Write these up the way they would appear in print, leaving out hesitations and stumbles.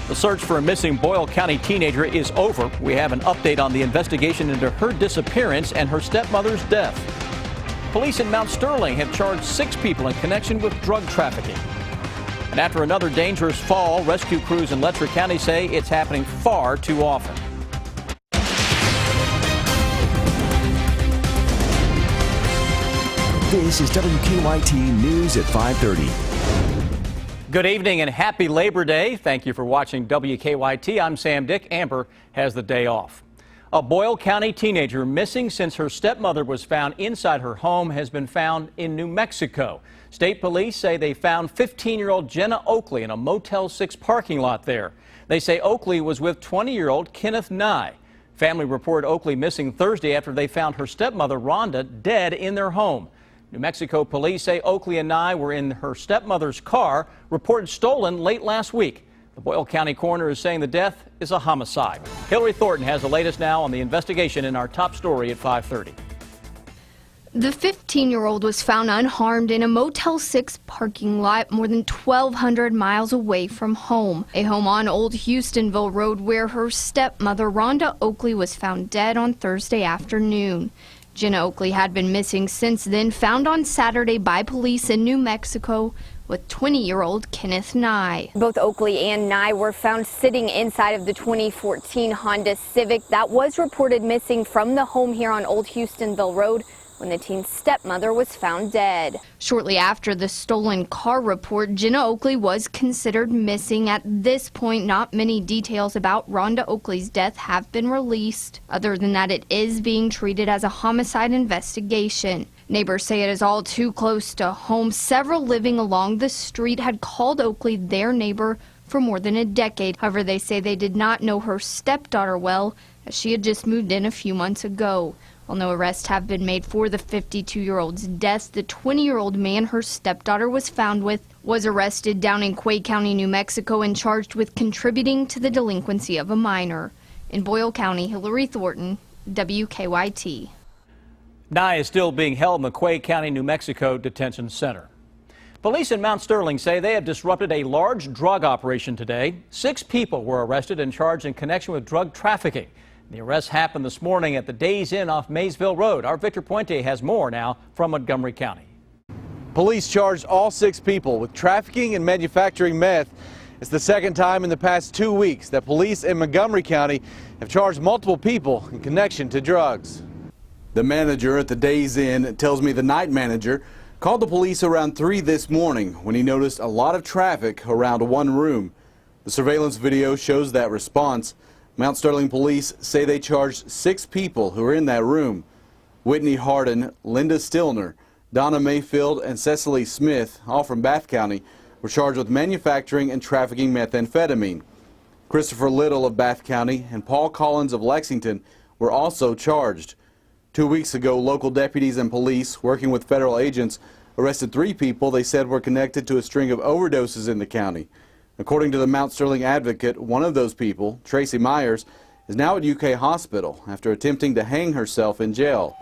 The search for a missing Boyle County teenager is over. We have an update on the investigation into her disappearance and her stepmother's death. Police in Mount Sterling have charged 6 people in connection with drug trafficking. And after another dangerous fall, rescue crews in Letcher County say it's happening far too often. This is WKYT News at 5:30. Good evening and happy Labor Day. Thank you for watching WKYT. I'm Sam Dick. Amber has the day off. A Boyle County teenager missing since her stepmother was found inside her home has been found in New Mexico. State police say they found 15-year-old Jenna Oakley in a Motel 6 parking lot there. They say Oakley was with 20-year-old Kenneth Nye. Family reported Oakley missing Thursday after they found her stepmother Rhonda dead in their home. New Mexico police say Oakley and Nye were in her stepmother's car, reported stolen late last week. The Boyle County coroner is saying the death is a homicide. Hillary Thornton has the latest now on the investigation in our top story at 5:30. The 15-year-old was found unharmed in a Motel 6 parking lot more than 1,200 miles away from home. A home on Old Houstonville Road where her stepmother Rhonda Oakley was found dead on Thursday afternoon. Jenna Oakley had been missing since then, found on Saturday by police in New Mexico with 20-year-old Kenneth Nye. Both Oakley and Nye were found sitting inside of the 2014 Honda Civic that was reported missing from the home here on Old Houstonville Road when the teen's stepmother was found dead. Shortly after the stolen car report, Jenna Oakley was considered missing. At this point, not many details about Rhonda Oakley's death have been released. Other than that, it is being treated as a homicide investigation. Neighbors say it is all too close to home. Several living along the street had called Oakley their neighbor for more than a decade. However, they say they did not know her stepdaughter well, as she had just moved in a few months ago. While no arrests have been made for the 52-year-old's death, the 20-year-old man her stepdaughter was found with was arrested down in Quay County, New Mexico, and charged with contributing to the delinquency of a minor. In Boyle County, Hillary Thornton, WKYT. Nye is still being held in the Quay County, New Mexico Detention Center. Police in Mount Sterling say they have disrupted a large drug operation today. 6 people were arrested and charged in connection with drug trafficking. The arrest happened this morning at the Days Inn off Maysville Road. Our Victor Puente has more now from Montgomery County. Police charged all 6 people with trafficking and manufacturing meth. It's the second time in the past 2 weeks that police in Montgomery County have charged multiple people in connection to drugs. The manager at the Days Inn tells me the night manager called the police around 3 this morning when he noticed a lot of traffic around one room. The surveillance video shows that response. Mount Sterling police say they charged 6 people who were in that room. Whitney Harden, Linda Stillner, Donna Mayfield, and Cecily Smith, all from Bath County, were charged with manufacturing and trafficking methamphetamine. Christopher Little of Bath County and Paul Collins of Lexington were also charged. 2 weeks ago, local deputies and police, working with federal agents, arrested 3 people they said were connected to a string of overdoses in the county. According to the Mount Sterling Advocate, one of those people, Tracy Myers, is now at UK Hospital after attempting to hang herself in jail.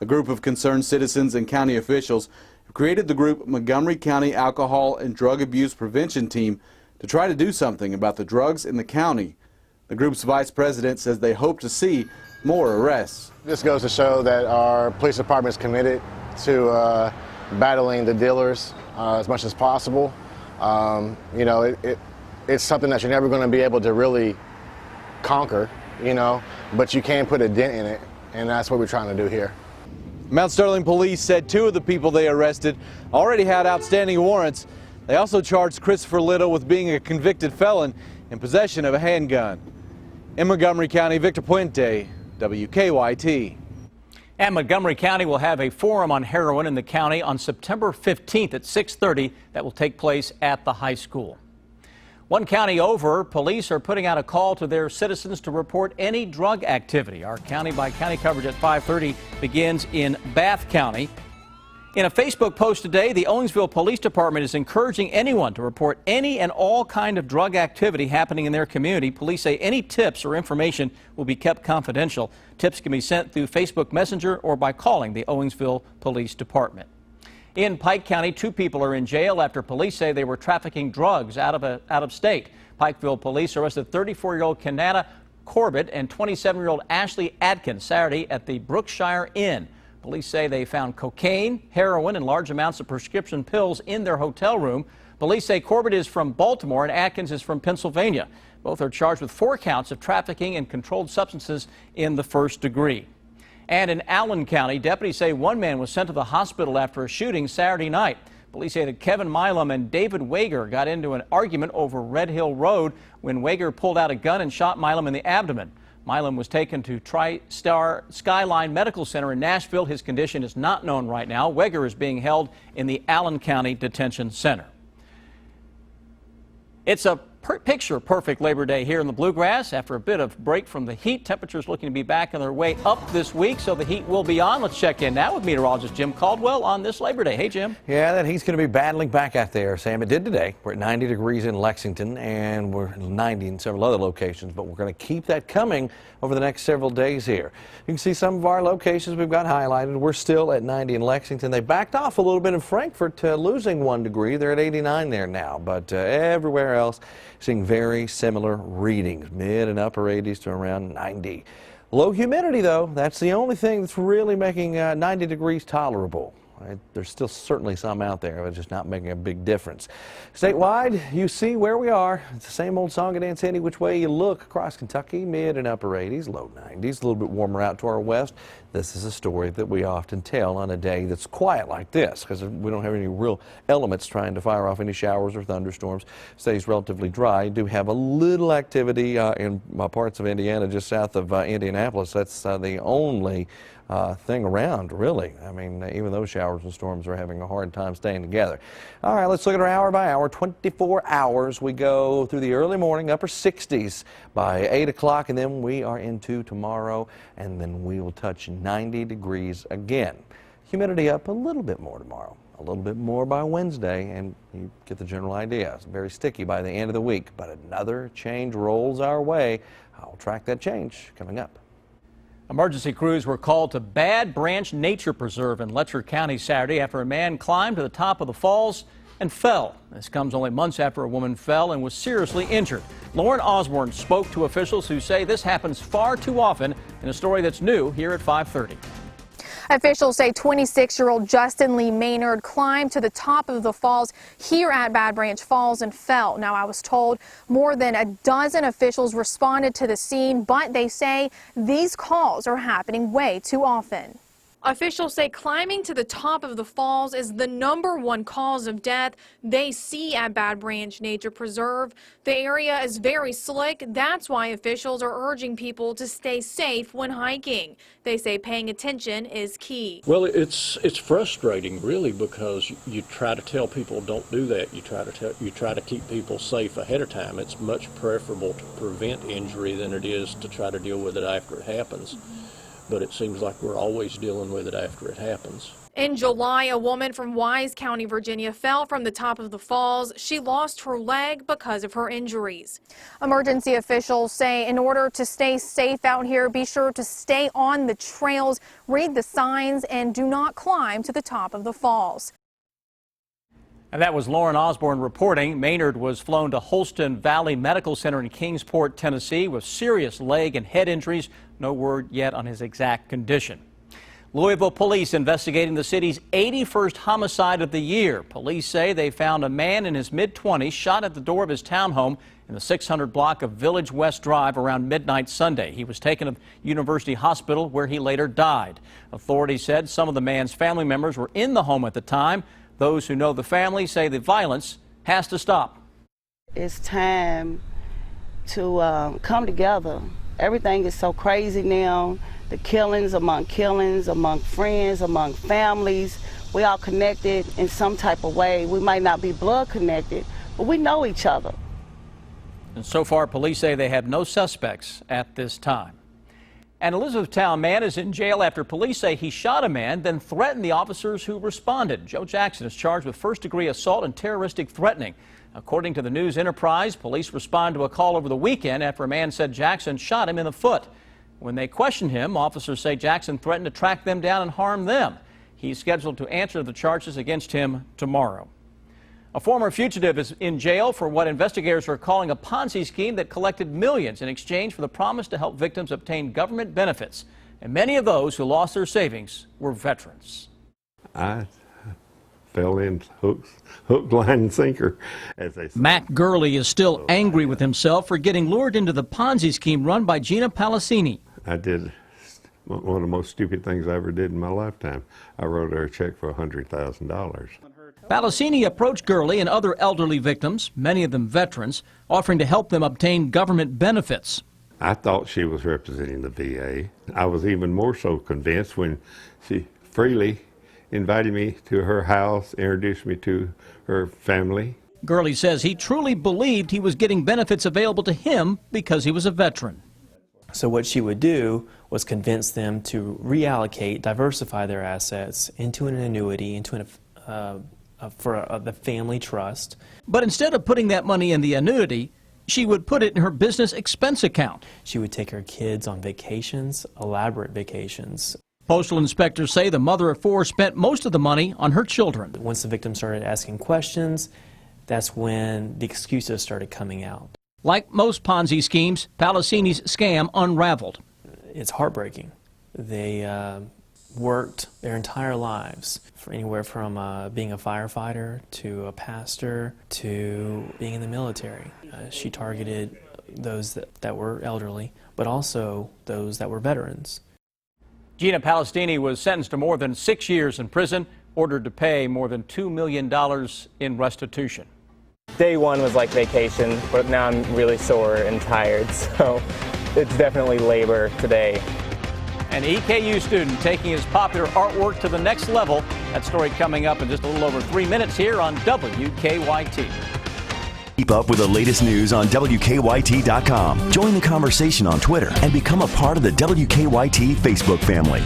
A group of concerned citizens and county officials have created the group Montgomery County Alcohol and Drug Abuse Prevention Team to try to do something about the drugs in the county. The group's vice president says they hope to see more arrests. This goes to show that our police department is committed to battling the dealers as much as possible. You know, it's something that you're never going to be able to really conquer, you know, but you can put a dent in it, and that's what we're trying to do here. Mount Sterling police said 2 of the people they arrested already had outstanding warrants. They also charged Christopher Little with being a convicted felon in possession of a handgun. In Montgomery County, Victor Puente, WKYT. And Montgomery County will have a forum on heroin in the county on September 15th at 6:30. That will take place at the high school. One county over, police are putting out a call to their citizens to report any drug activity. Our county-by-county coverage at 5:30 begins in Bath County. In a Facebook post today, the Owensville Police Department is encouraging anyone to report any and all kind of drug activity happening in their community. Police say any tips or information will be kept confidential. Tips can be sent through Facebook Messenger or by calling the Owensville Police Department. In Pike County, 2 people are in jail after police say they were trafficking drugs out of state. Pikeville police arrested 34-year-old Kenana Corbett and 27-year-old Ashley Adkins Saturday at the Brookshire Inn. Police say they found cocaine, heroin, and large amounts of prescription pills in their hotel room. Police say Corbett is from Baltimore and Adkins is from Pennsylvania. Both are charged with 4 counts of trafficking and controlled substances in the first degree. And in Allen County, deputies say one man was sent to the hospital after a shooting Saturday night. Police say that Kevin Milam and David Wager got into an argument over Red Hill Road when Wager pulled out a gun and shot Milam in the abdomen. Milam was taken to TriStar Skyline Medical Center in Nashville. His condition is not known right now. Wager is being held in the Allen County Detention Center. It's a picture-perfect Labor Day here in the Bluegrass. After a bit of break from the heat, temperatures looking to be back on their way up this week, so the heat will be on. Let's check in now with meteorologist Jim Caldwell on this Labor Day. Hey, Jim. Yeah, that heat's going to be battling back out there, Sam. It did today. We're at 90 degrees in Lexington, and we're at 90 in several other locations, but we're going to keep that coming over the next several days here. You can see some of our locations we've got highlighted. We're still at 90 in Lexington. They backed off a little bit in Frankfort, losing 1 degree. They're at 89 there now, but everywhere else seeing very similar readings, mid and upper 80s to around 90. Low humidity, though, that's the only thing that's really making 90 degrees tolerable. There's still certainly some out there, but just not making a big difference. Statewide, you see where we are. It's the same old song and dance any which way you look across Kentucky, mid and upper 80s, low 90s, a little bit warmer out to our west. This is a story that we often tell on a day that's quiet like this because we don't have any real elements trying to fire off any showers or thunderstorms. Stays relatively dry. You do have a little activity in parts of Indiana just south of Indianapolis. That's the only thing around, really. I mean, even those showers and storms are having a hard time staying together. All right, let's look at our hour by hour. 24 hours. We go through the early morning, upper 60s by 8 o'clock, and then we are into tomorrow, and then we will touch 90 degrees again. Humidity up a little bit more tomorrow, a little bit more by Wednesday, and you get the general idea. It's very sticky by the end of the week, but another change rolls our way. I'll track that change coming up. Emergency crews were called to Bad Branch Nature Preserve in Letcher County Saturday after a man climbed to the top of the falls and fell. This comes only months after a woman fell and was seriously injured. Lauren Osborne spoke to officials who say this happens far too often in a story that's new here at 5:30. Officials say 26-year-old Justin Lee Maynard climbed to the top of the falls here at Bad Branch Falls and fell. Now, I was told more than a dozen officials responded to the scene, but they say these calls are happening way too often. Officials say climbing to the top of the falls is the #1 cause of death they see at Bad Branch Nature Preserve. The area is very slick. That's why officials are urging people to stay safe when hiking. They say paying attention is key. Well, it's frustrating, really, because you try to tell people don't do that. You try to keep people safe ahead of time. It's much preferable to prevent injury than it is to try to deal with it after it happens. But it seems like we're always dealing with it after it happens. In July, a woman from Wise County, Virginia, fell from the top of the falls. She lost her leg because of her injuries. Emergency officials say in order to stay safe out here, be sure to stay on the trails, read the signs, and do not climb to the top of the falls. And that was Lauren Osborne reporting. Maynard was flown to Holston Valley Medical Center in Kingsport, Tennessee, with serious leg and head injuries. No word yet on his exact condition. Louisville police investigating the city's 81st homicide of the year. Police say they found a man in his mid-20s shot at the door of his townhome in the 600 block of Village West Drive around midnight Sunday. He was taken to University Hospital where he later died. Authorities said some of the man's family members were in the home at the time. Those who know the family say the violence has to stop. It's time to come together. Everything is so crazy now. The killings, among friends, among families. We all connected in some type of way. We might not be blood connected, but we know each other. And so far, police say they have no suspects at this time. An Elizabethtown man is in jail after police say he shot a man, then threatened the officers who responded. Joe Jackson is charged with first-degree assault and terroristic threatening. According to the News Enterprise, police responded to a call over the weekend after a man said Jackson shot him in the foot. When they questioned him, officers say Jackson threatened to track them down and harm them. He's scheduled to answer the charges against him tomorrow. A former fugitive is in jail for what investigators are calling a Ponzi scheme that collected millions in exchange for the promise to help victims obtain government benefits. And many of those who lost their savings were veterans. I fell in hook, line, and sinker, as they say. Matt Gurley is still angry with himself for getting lured into the Ponzi scheme run by Gina Palacini. I did one of the most stupid things I ever did in my lifetime. I wrote her a check for $100,000. Palacini approached Gurley and other elderly victims, many of them veterans, offering to help them obtain government benefits. I thought she was representing the VA. I was even more so convinced when she freely invited me to her house, introduced me to her family. Gurley says he truly believed he was getting benefits available to him because he was a veteran. So what she would do was convince them to reallocate, diversify their assets into an annuity, into the family trust. But instead of putting that money in the annuity, she would put it in her business expense account. She would take her kids on vacations, elaborate vacations. Postal inspectors say the mother of four spent most of the money on her children. Once the victim started asking questions, that's when the excuses started coming out. Like most Ponzi schemes, Palacini's scam unraveled. It's heartbreaking. They worked their entire lives, for anywhere from being a firefighter to a pastor to being in the military. She targeted those that were elderly, but also those that were veterans. Gina Palacini was sentenced to more than 6 years in prison, ordered to pay more than $2 million in restitution. Day one was like vacation, but now I'm really sore and tired, so it's definitely labor today. An EKU student taking his popular artwork to the next level. That story coming up in just a little over 3 minutes here on WKYT. Keep up with the latest news on WKYT.com. Join the conversation on Twitter and become a part of the WKYT Facebook family.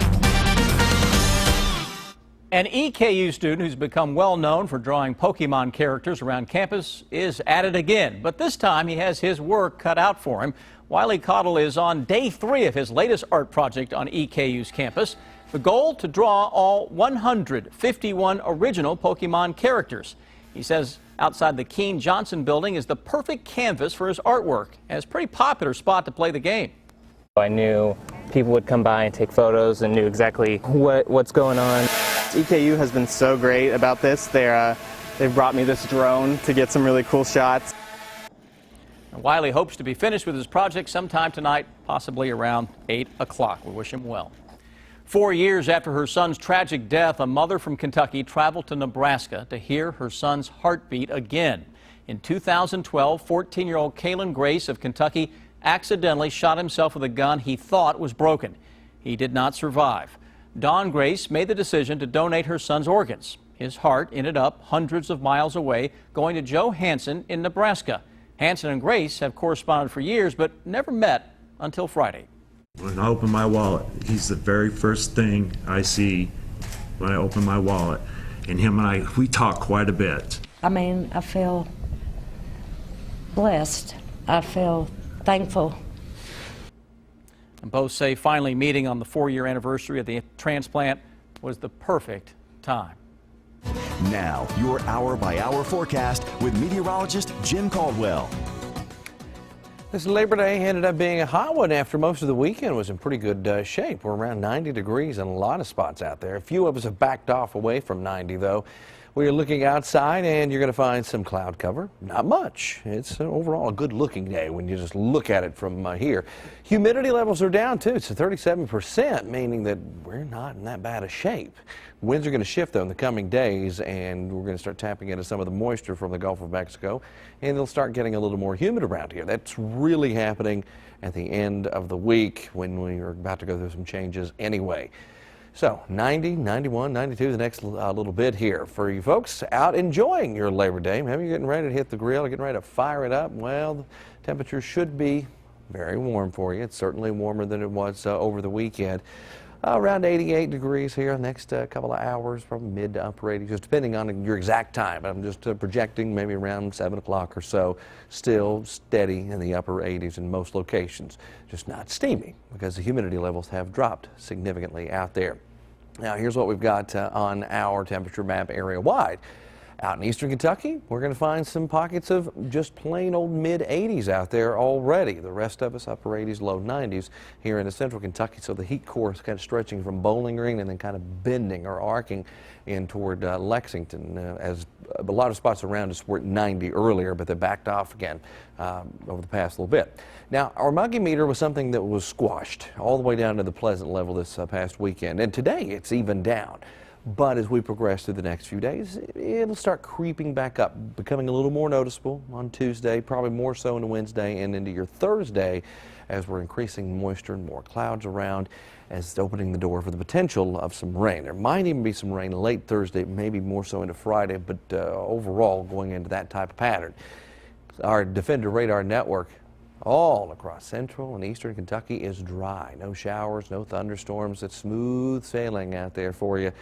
An EKU student who's become well known for drawing Pokemon characters around campus is at it again, but this time he has his work cut out for him. Wiley Cottle is on day 3 of his latest art project on EKU's campus. The goal, to draw all 151 original Pokemon characters. He says outside the Keene Johnson building is the perfect canvas for his artwork, and it's a pretty popular spot to play the game. I knew people would come by and take photos and knew exactly what's going on. EKU has been so great about this. They've brought me this drone to get some really cool shots. Wiley hopes to be finished with his project sometime tonight, possibly around 8 o'clock. We wish him well. 4 years after her son's tragic death, a mother from Kentucky traveled to Nebraska to hear her son's heartbeat again. In 2012, 14-year-old Kalen Grace of Kentucky accidentally shot himself with a gun he thought was broken. He did not survive. Dawn Grace made the decision to donate her son's organs. His heart ended up hundreds of miles away, going to Joe Hansen in Nebraska. Hansen and Grace have corresponded for years, but never met until Friday. When I open my wallet, he's the very first thing I see when I open my wallet. And him and we talk quite a bit. I mean, I feel blessed. I feel thankful. And both say finally meeting on the 4-year anniversary of the transplant was the perfect time. Now, your hour-by-hour forecast with meteorologist Jim Caldwell. This Labor Day ended up being a hot one after most of the weekend was in pretty good shape. We're around 90 degrees in a lot of spots out there. A few of us have backed off away from 90, though. We are looking outside, and you're going to find some cloud cover. Not much. It's overall a good-looking day when you just look at it from here. Humidity levels are down, too. It's 37%, meaning that we're not in that bad a shape. Winds are going to shift, though, in the coming days, and we're going to start tapping into some of the moisture from the Gulf of Mexico, and it'll start getting a little more humid around here. That's really happening at the end of the week when we are about to go through some changes anyway. So 90, 91, 92 the next little bit here. For you folks out enjoying your Labor Day, maybe you're getting ready to hit the grill or getting ready to fire it up, well, the temperature should be very warm for you. It's certainly warmer than it was over the weekend. Around 88 degrees here the next couple of hours, from mid to upper 80s, just depending on your exact time. I'm just projecting maybe around 7 o'clock or so. Still steady in the upper 80s in most locations. Just not steamy because the humidity levels have dropped significantly out there. Now here's what we've got on our temperature map area wide. Out in eastern Kentucky, we're going to find some pockets of just plain old mid-80s out there already. The rest of us upper 80s, low 90s here in the central Kentucky. So the heat core is kind of stretching from Bowling Green and then kind of bending or arcing in toward Lexington. As a lot of spots around us were at 90 earlier, but they backed off again over the past little bit. Now, our muggy meter was something that was squashed all the way down to the pleasant level this past weekend. And today it's even down. But as we progress through the next few days, it'll start creeping back up, becoming a little more noticeable on Tuesday, probably more so into Wednesday and into your Thursday as we're increasing moisture and more clouds around, as it's opening the door for the potential of some rain. There might even be some rain late Thursday, maybe more so into Friday, but overall going into that type of pattern. Our Defender Radar Network all across central and eastern Kentucky is dry. No showers, no thunderstorms. It's smooth sailing out there for you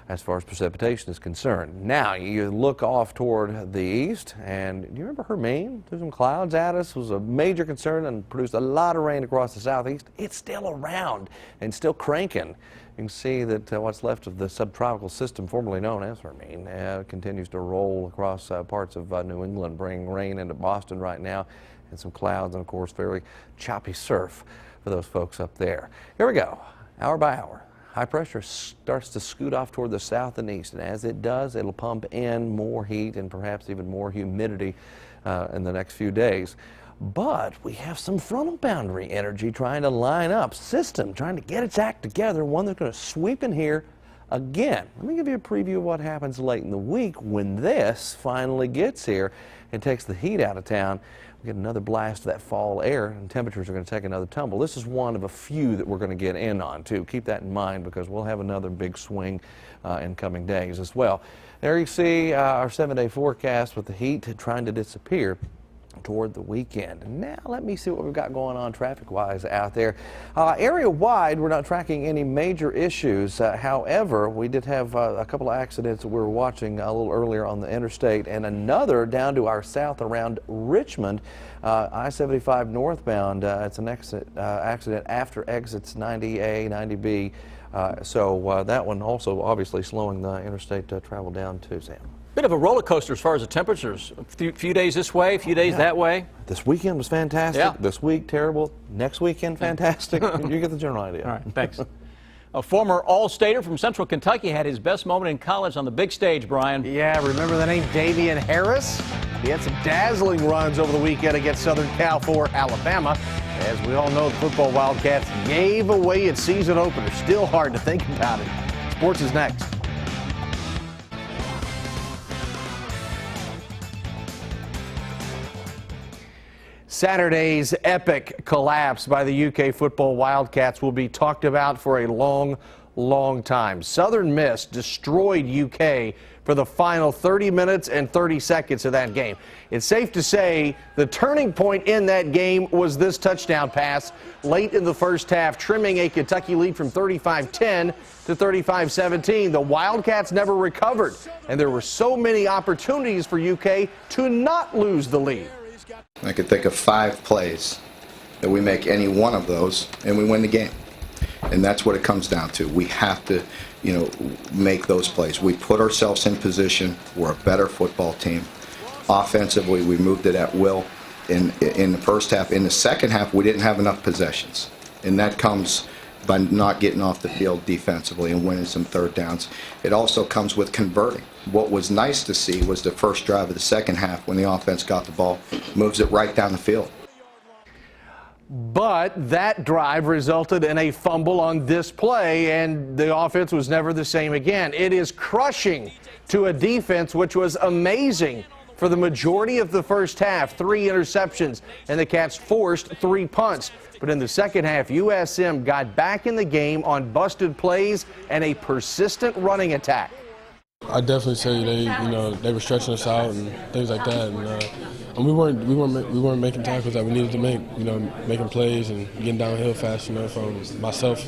as far as precipitation is concerned. Now you look off toward the east, and do you remember Hermine? Threw some clouds at us, was a major concern and produced a lot of rain across the southeast. It's still around and still cranking. You can see that what's left of the subtropical system formerly known as Hermine continues to roll across parts of New England, bringing rain into Boston right now, and some clouds and of course very choppy surf for those folks up there. Here we go, hour by hour. High pressure starts to scoot off toward the south and east, and as it does, it'll pump in more heat and perhaps even more humidity in the next few days. But we have some frontal boundary energy trying to line up, system trying to get its act together, one that's going to sweep in here again. Let me give you a preview of what happens late in the week when this finally gets here and takes the heat out of town. We get another blast of that fall air, and temperatures are going to take another tumble. This is one of a few that we're going to get in on, too. Keep that in mind because we'll have another big swing in coming days as well. There you see our 7-day forecast with the heat trying to disappear toward the weekend. Now let me see what we've got going on traffic-wise out there. Area-wide, we're not tracking any major issues. However, we did have a couple of accidents that we were watching a little earlier on the interstate, and another down to our south around Richmond, I-75 northbound. It's an accident after exits 90A, 90B. So that one also obviously slowing the interstate travel down too, Sam. Bit of a roller coaster as far as the temperatures. A few days this way, a few days that way. This weekend was fantastic. Yeah. This week, terrible. Next weekend, fantastic. You get the general idea. All right, thanks. A former All-Stater from Central Kentucky had his best moment in college on the big stage, Brian. Yeah, remember the name Damian Harris? He had some dazzling runs over the weekend against Southern Cal for Alabama. As we all know, the football Wildcats gave away its season opener. Still hard to think about it. Sports is next. Saturday's epic collapse by the UK football Wildcats will be talked about for a long, long time. Southern Miss destroyed UK for the final 30 minutes and 30 seconds of that game. It's safe to say the turning point in that game was this touchdown pass late in the first half, trimming a Kentucky lead from 35-10 to 35-17. The Wildcats never recovered, and there were so many opportunities for UK to not lose the lead. I could think of 5 plays that we make any one of those and we win the game. And that's what it comes down to. We have to, make those plays. We put ourselves in position. We're a better football team. Offensively, we moved it at will in the first half. In the second half, we didn't have enough possessions. And that comes by not getting off the field defensively and winning some third downs. It also comes with converting. What was nice to see was the first drive of the second half when the offense got the ball, moves it right down the field. But that drive resulted in a fumble on this play, and the offense was never the same again. It is crushing to a defense which was amazing for the majority of the first half. 3 interceptions, and the Cats forced 3 punts. But in the second half, USM got back in the game on busted plays and a persistent running attack. I definitely say they were stretching us out and things like that, and we weren't making tackles that we needed to make, making plays and getting downhill fast, from myself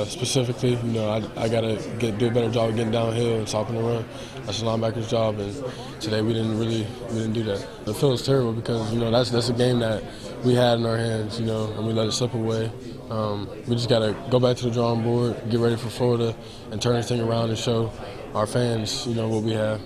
specifically. I gotta do a better job of getting downhill and stopping the run. That's the linebacker's job, and today we didn't do that. It feels terrible because that's a game that we had in our hands, and we let it slip away. We just gotta go back to the drawing board, get ready for Florida, and turn this thing around and show our fans, what we have.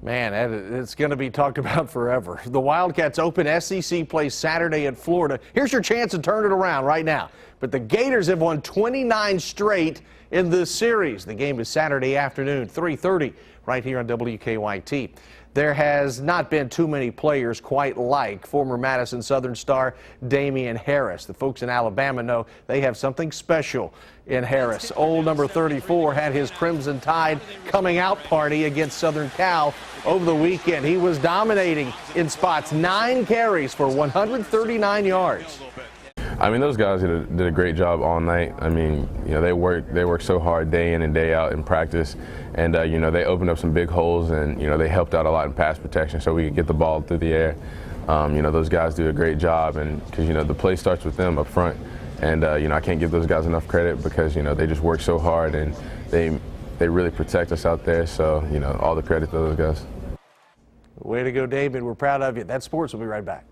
Man, it's going to be talked about forever. The Wildcats open SEC play Saturday at Florida. Here's your chance to turn it around right now. But the Gators have won 29 straight in this series. The game is Saturday afternoon, 3:30, right here on WKYT. There has not been too many players quite like former Madison Southern star Damian Harris. The folks in Alabama know they have something special in Harris. Old number 34 had his Crimson Tide coming out party against Southern Cal over the weekend. He was dominating in spots, 9 carries for 139 yards. I mean, those guys did a great job all night. I mean, you know, they worked so hard day in and day out in practice, and you know, they opened up some big holes, and you know, they helped out a lot in pass protection so we could get the ball through the air. You know, those guys do a great job, and because you know, the play starts with them up front, and you know, I can't give those guys enough credit because you know, they just work so hard and they really protect us out there. So you know, all the credit to those guys. Way to go, David. We're proud of you. That's sports. We'll be right back.